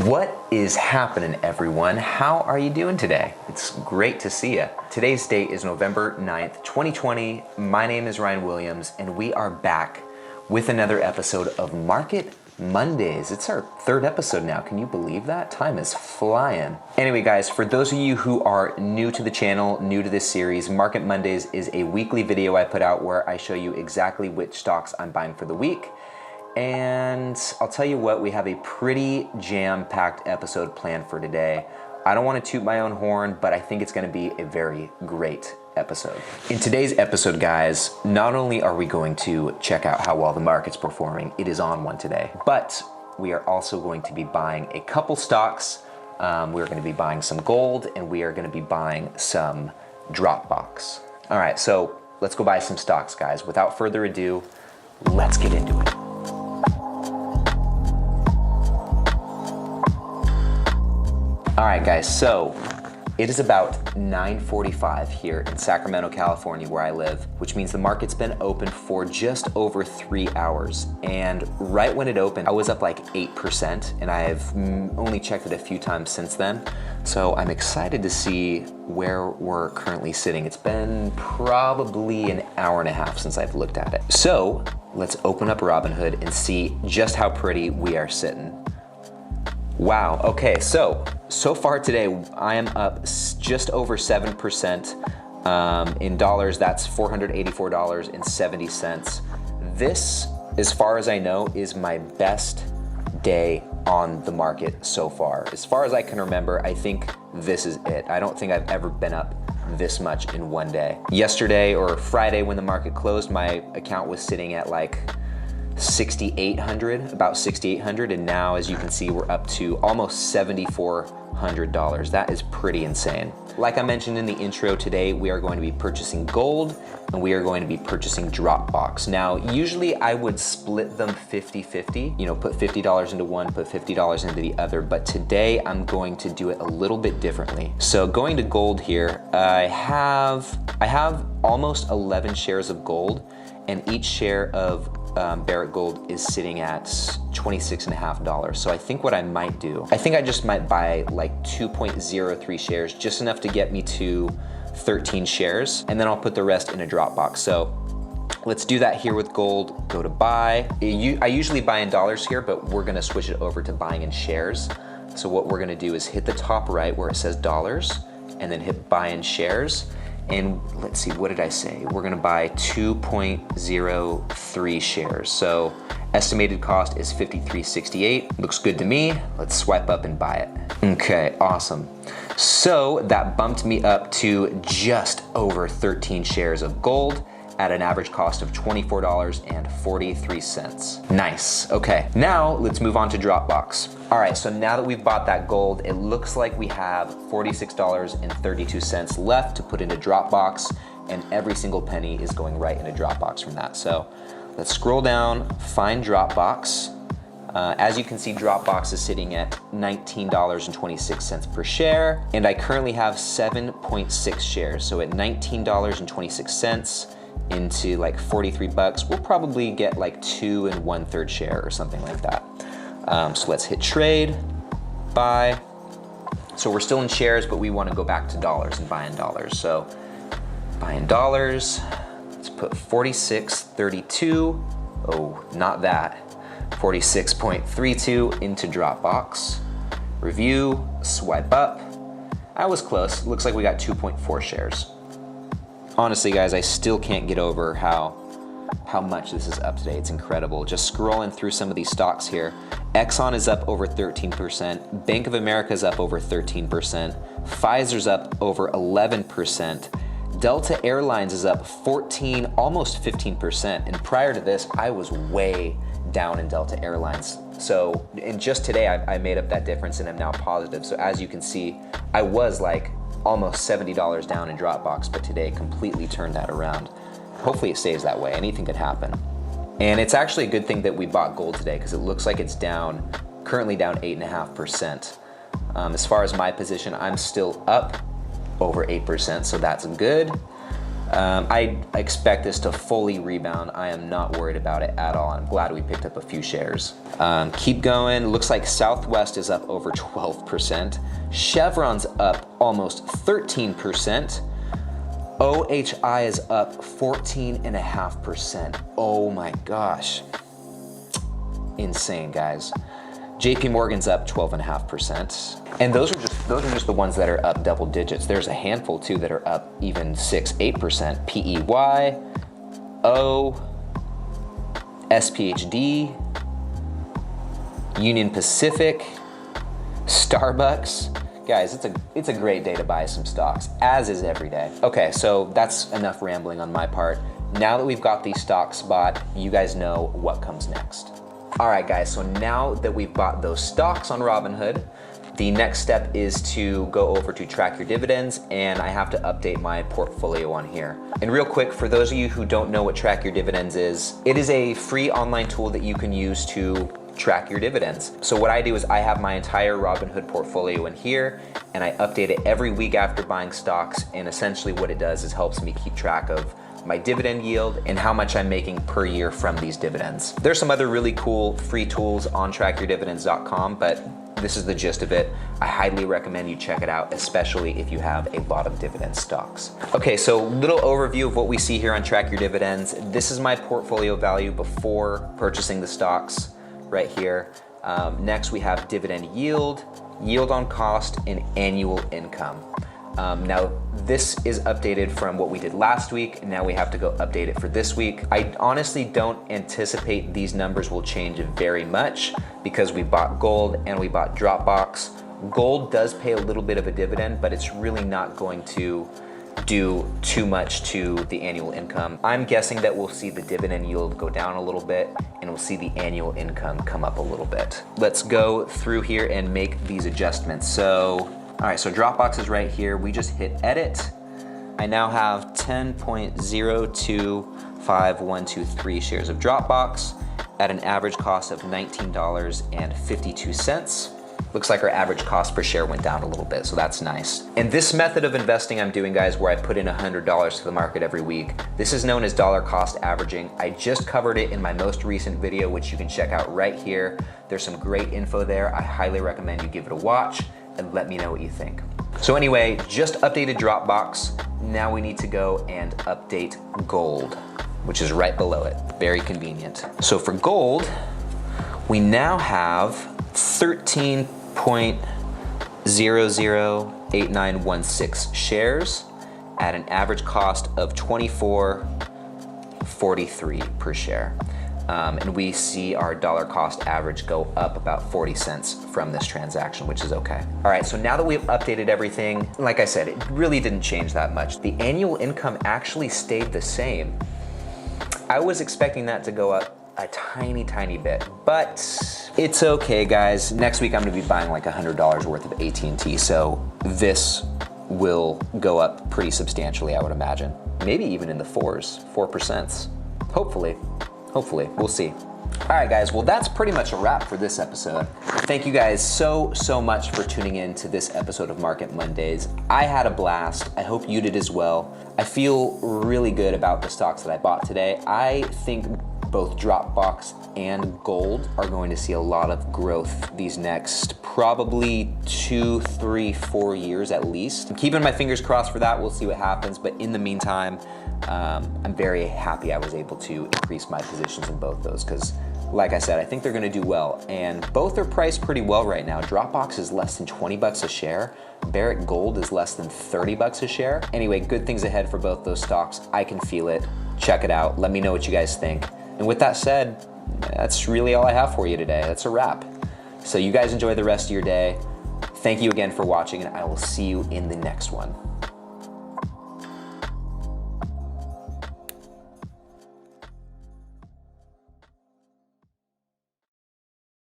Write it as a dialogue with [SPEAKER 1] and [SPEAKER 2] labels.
[SPEAKER 1] What is happening, everyone? How are you doing today? It's great to see you. Today's date is November 9th, 2020. My name is Ryan Williams, and we are back with another episode of Market Mondays. It's our third episode now. Can you believe that? Time is flying. Anyway, guys, for those of you who are new to the channel, new to this series, Market Mondays is a weekly video I put out where I show you exactly which stocks I'm buying for the week. And I'll tell you what, we have a pretty jam-packed episode planned for today. I don't want to toot my own horn, but I think it's going to be a very great episode. In today's episode, guys, not only are we going to check out how well the market's performing, it is on one today, but we are also going to be buying a couple stocks. We're going to be buying some gold, and we are going to be buying some Dropbox. All right, so let's go buy some stocks, guys. Without further ado, let's get into it. All right, guys, so it is about 9:45 here in Sacramento, California, where I live, which means the market's been open for just over 3 hours. And right when it opened, I was up like 8%, and I've only checked it a few times since then. So I'm excited to see where we're currently sitting. It's been probably an hour and a half since I've looked at it. So let's open up Robinhood and see just how pretty we are sitting. Wow, okay, so far today, I am up just over 7%. In dollars, that's $484.70. This, as far as I know, is my best day on the market so far. As far as I can remember, I think this is it. I don't think I've ever been up this much in one day. Yesterday or Friday when the market closed, my account was sitting at like about $6,800, and now, as you can see, we're up to almost $7,400. That is pretty insane. Like I mentioned in the intro, today we are going to be purchasing gold and we are going to be purchasing Dropbox. Now, usually I would split them 50-50, you know, put $50 into one, put $50 into the other, but today I'm going to do it a little bit differently. So going to gold here, I have almost 11 shares of gold, and each share of Barrett Gold is sitting at $26.50. So I think what I might do, I think I just might buy like 2.03 shares, just enough to get me to 13 shares, and then I'll put the rest in a Dropbox. So let's do that here with gold. Go to buy. I usually buy in dollars here, but we're gonna switch it over to buying in shares. So what we're gonna do is hit the top right where it says dollars, and then hit buy in shares. And let's see, what did I say? We're gonna buy 2.03 shares. So estimated cost is $53.68. Looks good to me. Let's swipe up and buy it. Okay, awesome. So that bumped me up to just over 13 shares of gold at an average cost of $24.43. Nice, okay. Now let's move on to Dropbox. All right, so now that we've bought that gold, it looks like we have $46.32 left to put into Dropbox, and every single penny is going right into Dropbox from that. So let's scroll down, find Dropbox. As you can see, Dropbox is sitting at $19.26 per share, and I currently have 7.6 shares. So at $19.26, into like 43 bucks, we'll probably get like 2 1/3 share or something like that. So let's hit trade, buy. So we're still in shares, but we want to go back to dollars and buy in dollars. So buy in dollars, let's put 46.32. Oh, not that. 46.32 into Dropbox. Review, swipe up. I was close. Looks like we got 2.4 shares. Honestly, guys, I still can't get over how much this is up today. It's incredible. Just scrolling through some of these stocks here. Exxon is up over 13%. Bank of America is up over 13%. Pfizer's up over 11%. Delta Airlines is up 14, almost 15%. And prior to this, I was way down in Delta Airlines. So, and just today, I made up that difference and I'm now positive. So as you can see, I was like almost $70 down in Dropbox, but today completely turned that around. Hopefully it stays that way. Anything could happen. And it's actually a good thing that we bought gold today because it looks like it's down, currently down 8.5%. As far as my position, I'm still up over 8%, so that's good. I expect this to fully rebound. I am not worried about it at all. I'm glad we picked up a few shares. Keep going. Looks like Southwest is up over 12%. Chevron's up almost 13%. OHI is up 14.5%. Oh my gosh. Insane, guys. JP Morgan's up 12.5%. And those are just the ones that are up double digits. There's a handful too that are up even 6-8%. PEY, O, SPHD, Union Pacific, Starbucks. Guys, it's a great day to buy some stocks, as is every day. Okay, so that's enough rambling on my part. Now that we've got these stocks bought, you guys know what comes next. All right, guys, so now that we've bought those stocks on Robinhood, the next step is to go over to track your dividends, and I have to update my portfolio on here. And real quick, for those of you who don't know what track your dividends is, it is a free online tool that you can use to track your dividends. So what I do is I have my entire Robinhood portfolio in here, and I update it every week after buying stocks, and essentially what it does is helps me keep track of my dividend yield and how much I'm making per year from these dividends. There's some other really cool free tools on trackyourdividends.com, but this is the gist of it. I highly recommend you check it out, especially if you have a lot of dividend stocks. Okay, so little overview of what we see here on Track Your Dividends. This is my portfolio value before purchasing the stocks right here. Next we have dividend yield, yield on cost, and annual income. Now this is updated from what we did last week, and now we have to go update it for this week. I honestly don't anticipate these numbers will change very much because we bought gold and we bought Dropbox. Gold does pay a little bit of a dividend, but it's really not going to do too much to the annual income. I'm guessing that we'll see the dividend yield go down a little bit, and we'll see the annual income come up a little bit. Let's go through here and make these adjustments. So all right, so Dropbox is right here. We just hit edit. I now have 10.025123 shares of Dropbox at an average cost of $19.52. Looks like our average cost per share went down a little bit, so that's nice. And this method of investing I'm doing, guys, where I put in $100 to the market every week, this is known as dollar cost averaging. I just covered it in my most recent video, which you can check out right here. There's some great info there. I highly recommend you give it a watch and let me know what you think. So anyway, just updated Dropbox. Now we need to go and update gold, which is right below it. Very convenient. So for gold, we now have 13.008916 shares at an average cost of $24.43 per share. And we see our dollar cost average go up about 40 cents from this transaction, which is okay. All right, so now that we've updated everything, like I said, it really didn't change that much. The annual income actually stayed the same. I was expecting that to go up a tiny bit, but it's okay, guys. Next week, I'm gonna be buying like $100 worth of AT&T, so this will go up pretty substantially, I would imagine. Maybe even in the 4%. Hopefully, we'll see. All right, guys, well, that's pretty much a wrap for this episode. Thank you guys so much for tuning in to this episode of Market Mondays. I had a blast. I hope you did as well. I feel really good about the stocks that I bought today. I think both Dropbox and gold are going to see a lot of growth these next probably 2, 3, 4 years at least. I'm keeping my fingers crossed for that. We'll see what happens. But in the meantime, I'm very happy I was able to increase my positions in both those because, like I said, I think they're going to do well. And both are priced pretty well right now. Dropbox is less than 20 bucks a share. Barrick Gold is less than 30 bucks a share. Anyway, good things ahead for both those stocks. I can feel it. Check it out. Let me know what you guys think. And with that said, that's really all I have for you today. That's a wrap. So you guys enjoy the rest of your day. Thank you again for watching, and I will see you in the next one.